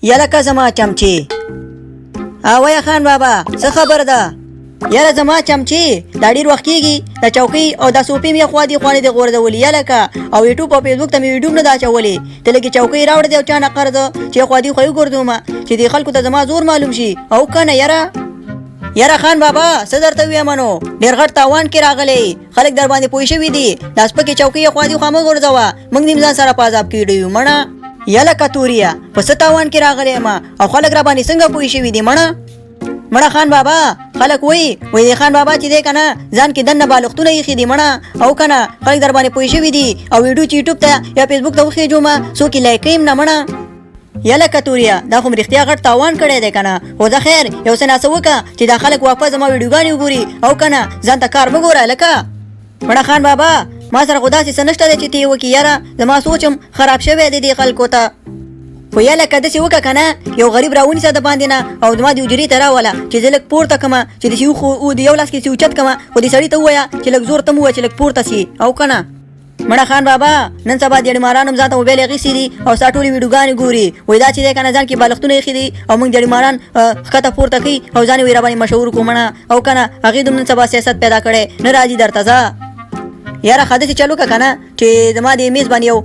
یلکه زما چمچی اویا خان بابا څه خبر ده؟ یاره زما چمچی دا ډېر وخت کېږي د چوکۍ او د صوفې مې خوا دې خوانې دې غورځولي یلکه او یوټیوب او فیسبوک ته مې ویډیو نه ده اچولې ته لږې چوکۍ راوړه دې او چا نه قرض چې خوا دې خوا یې وګرځومه چې دې خلکو ته زما زور معلوم شي او که نه یاره خان بابا څه درته ووایم نو ډېر غټ تاوان کې راغلی خلک در باندې پوه شوي دي دا سپکې چوکۍ خوا دې خوا مه غورځوه موږ دې ځان سره په عذاب کې یو مړه یلکه توریا په څه تاوان کې راغلی یم او خلک را باندې څنګه پوه شوي دي مړه خان بابا خلک وایي د خان بابا چې دی که نه ځان کې دننه بالښتونه ایښي دي مړه او که نه خلک در باندې پوه شوي دي او ویډیو چې یوټیوب ته یا فیسبوک ته وخېږومه څوک یې لایک کوي نه مړه یلکه توریا دا خو مې رښتیا غټ تاوان کړی دی که نه خو زه خیر یو څه ناڅه وکړه چې دا خلک واپس زما ویډیوګانې وګوري او که نه ځان ته کار مه ګوره لکه مړه خان بابا ما سره خو داسې څه نشته دی چې ته یې وکړي یاره زما سوچم خراب شوی دی دې خلکو ته خو یلکه داسې وکړه که نه یو غریب راونیسه د باندې نه او زما دې حجرې ته راوله چې زه لږ پورته کړمه چې د یو لاس کې چې اوچت کړمه خو دې سړي ته ووایه چې لږ زور ته مو ووایه چې لږ پورته سي او که نه مړه خان بابا نن سبا جړماران هم ځان ته موبایل اخیستي دي او ستا ټولې ویډیوګانې ګوري وایي دا چې دی که نه ځان کې بالښتونه ایښي دي او موږ جړماران ښکته پورته کوي او ځان یې وایي راباندې مشهور کړو مړه او که نه هغې دوم نن سبا سیاست پیدا کړی نه راځي درته ځه یاره ښه داسې چلو که نه چې زما د میز باندې یو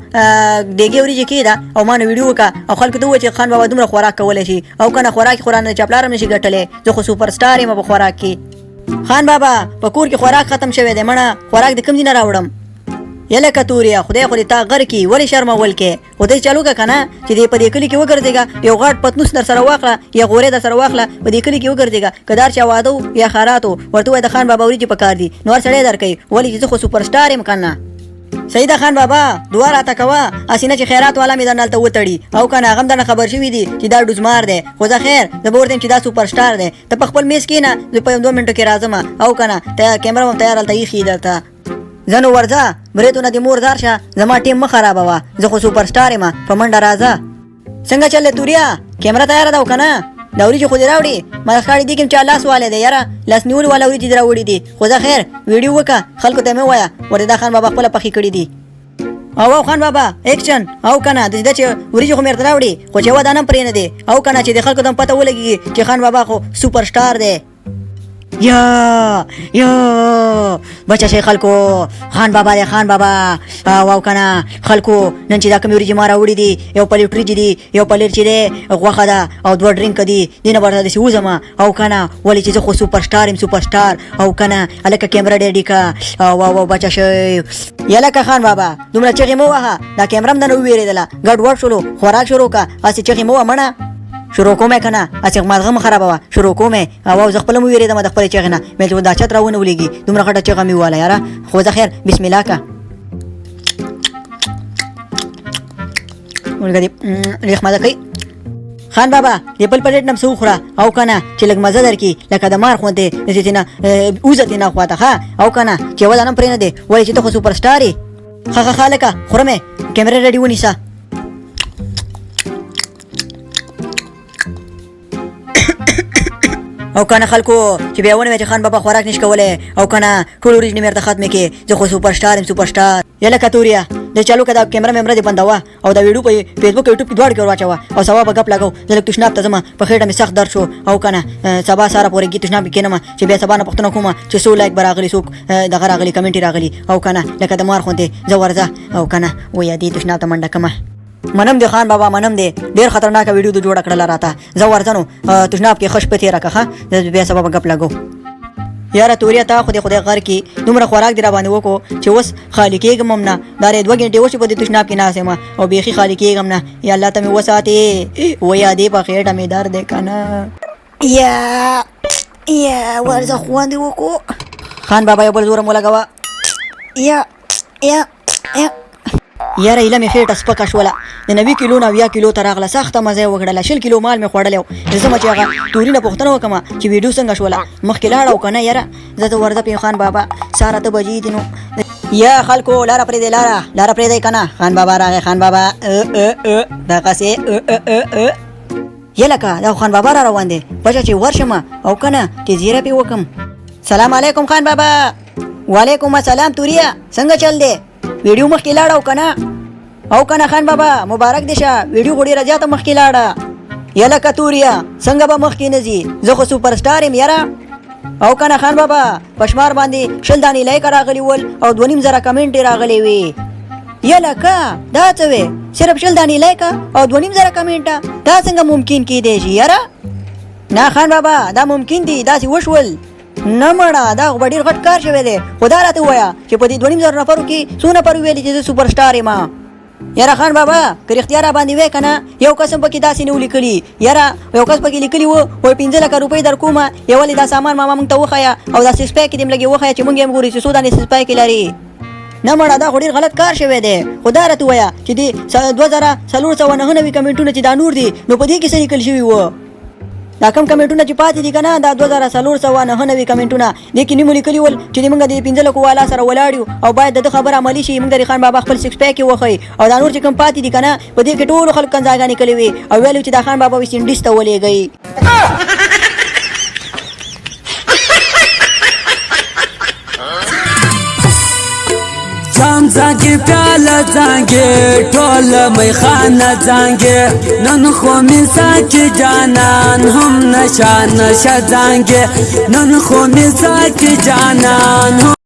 ډېګې وریجې کېږده او ما نه ویډیو وکړه او خلکو ته ووایه چې خان بابا دومره خوراک کولی شي او که نه خوراک یې خو رانه چا پلار هم نشي ګټلی زه خو سوپر سټار یم په خوراک کې خان بابا په کور کې خوراک ختم شوی دی مړه خوراک د کوم ځای نه راوړم یلکه توریا خدای خو دې تا غر کړي ولې شرمول کې خو داسې چلو که نه چې دې په دې کلي کې وګرځېږه یو غټ پتنوس در سره واخله یا غورې در سره واخله په دې کلي کې وګرځېږه که دار چا واده یا خیرات ورته ووایه د خان بابا وریجې پکار دي نو هر سړی درکوي ولې چې زه خو سوپر سټار یم که نه صحیح ده خان بابا دعا راته کوه هسې نه چې خیرات والا مې درنه هلته وتړي او که نه هغه هم درنه خبر شوي دي چې دا ډوزمار دی خو زه خیر زه به ورته یم چې دا سوپر سټار دی ته په خپل میز کښېنه زه په 2 منټو کې راځم او که نه کیمره هم تیار هلته ایښي درته زه نو ورځه بریتونه دې مور دار شه زما ټیم مه خرابوه زه خو سوپر سټار یم په منډه راځه څنګه چل دی توریا کیمره تیاره ده او که نه دا وریجې خو دې راوړي ما ښکاري دي کې چا لاس والی دی یاره لاس نیولي والا وریجې دې راوړي دي خو زه خیر ویډیو وکړه خلکو ته مې ووایه ورته دا خان بابا خپله پخې کړي دي او خان بابا ایکشن او که نه داسې ده چې وریجې خو مې درته راوړي خو چې یوه دانه هم پرې نه دی او که نه چې د خلکو ته هم پته ولګېږي چې خان بابا خو سوپر سټار دی یا بچه شي خلکو خان بابا دی خان بابا او که نه خلکو نن چې دا کومې وریجې ما راوړي دي یو پلیټ وریجې دي یو پلیټ چې دی غوښه ده او 2 ډرینک دي دې نه به ورته داسې وځم او که نه ولې چې زه خو سوپر سټار یم سوپر سټار او که نه هلکه کیمره ډېر ډیکه او بچه شي یلکه خان بابا دومره چغې مه وهه دا کیمره هم دنه وویرېدله ګډ وډ شولو خوراک شروع که هسې چغې مه وه مړه شروع کوم که نه هسې ماغه مه خرابوه شروع کوم او زه خپله مو ویرېدم د خپلې چغې نه مې چې دا چت راونه ولېږي دومره غټه چغه مې وواله یاره خو زه خیر بسم الله که ولګه دې لږ مزه کوي خان بابا دې بل پلیټ نه څه وخوره او که نه چې لږ مزه درکړي لکه د مار خوندې داسې تېنه وځه تېنه خواته ښه او که نه چې یوه دانه هم پرې نه دی ولې چې ته خو سوپر سټار یې ښه لکه خوره مې کیمرې ریډي ونیسه او که نه خلکو چې بیا ونه وایي چې خان بابا خوراک نشي کولی او که نه ټول وریجې مې ورته ختمې کړې زه خو سوپر سټار یم سوپر سټار یلکه توریا د چالو که دا کیمره مې دې بندوه او دا ویډیو په فیسبوک او یوټیوب کې دواړو کې ور واچوه او سبا به ګپ لګو زه لږ تشناب ته ځم په خېټه مې سخت درد شو او که نه سبا سهاره پورې ګي تشناب کې کښېنم چې بیا سبا نه پوښتنه کوم چې څو لایک به راغلي څوک دغه راغلي کمنټ راغلي او که نه لکه د مار غوندې زه ورځه او که نه وایه دې تشناب ته منډه کړمه منم دی خان بابا منم دی ډېر خطرناکه ویډیو د جوړه کړله راته زه ورځه نو تشناب کې ښه شپه تېره کړه ښه بیا سبا به ګپ لګو یاره توریا تا خدای غر کې دومره خوراک دې راباندې وکړو چې اوس خالي کېږم هم نه دا 2 غنټې وشي په دې تشناب کې ناست یم او بیخي خالي کېږم نه یا الله ته مې وساتې ویا دې په خېټه مې درد دی که نه یا ورځه خواندې وکړو خان بابا یو بل زوره مو لګوه یاره ایله مې خېټه سپکه شوله د 90 کیلو نه 80 کیلو ته راغله سخته مزه یې وکړله 20 کیلو مال مې خوړلی و زه چې هغه توري نه پوښتنه وکړم چې ویډیو څنګه شوله مخکې لاړه او که نه یاره زه ته ورځه پیم خان بابا سهار 8 بجې دي نو یا خلکو لاره پرېږدئ لاره پرېږدئ که نه خان بابا راغی خان بابا دغسې یلکه دا خان بابا را روان دی بچه چې ورشم او که نه چې زیره پې وکړم سلام علیکم خان بابا وعلیکم السلام توریا څنګه چل دی ویډیو مخکې لاړه او که نه خان بابا مبارک دی شه ویډیو خو ډېره زیاته مخکې لاړه یله کتوریا څنګه به مخکې نه ځي زه خو سوپر سټار یم یاره او کنه خان بابا پشمار باندې 20 دانې لایک راغلی ول او 2.5 کمنټ راغلی وي یله کا دا څه وي صرف 20 دانې لایک او 2.5 کمنټ دا څنګه ممکن کیدی شي یاره نه خان بابا دا ممکن دي داسې وشول نه مړه دا خو ډېر غټ کار شوی دی خدا راته ووایه چې په دې 2.5 نفرو کې څو نفر ویلي چې زه سوپر سټار یم یاره خان بابا که رښتیا را باندې وی که نه یو کس هم پکې داسې نه و لیکلي یاره یو کس پکې لیکلي و وایي 15 لکه روپۍ در کومه یولې دا سامان ماما موږ ته وښیه او دا سسپای کې دې هم لږې وښیه چې موږ یې هم ګورو چې څو دانې سسپای کې لري نه مړه دا خو ډېر غلط کار شوی دی خدا راته ووایه چې دې 2499 کمنټونه چې دا نور دي نو په دې کې څه لیکل شوي وو دا کم کمنټونه چې پاتې دي که نه دا 2499 کمنټونه دې کې نیمو لیکلي ول چې موږ د 15 لکو والا سره ولاړ یو او باید د ده خبره عملي شي موږ د خان بابا خپل سکس پیک یې وښیي او دا نور چې کم پاتې دي که نه په دې کې ټولو خلک کنځاګانې کړې وي او ویل چې دا خان بابا ویسټ انډیز ته ولېږئ جام زانگی پیاله زانگی ټول میخانه زانگی نن خو می ساکی جانان هم نشا نشا زانگی نن خو می ساکی جانان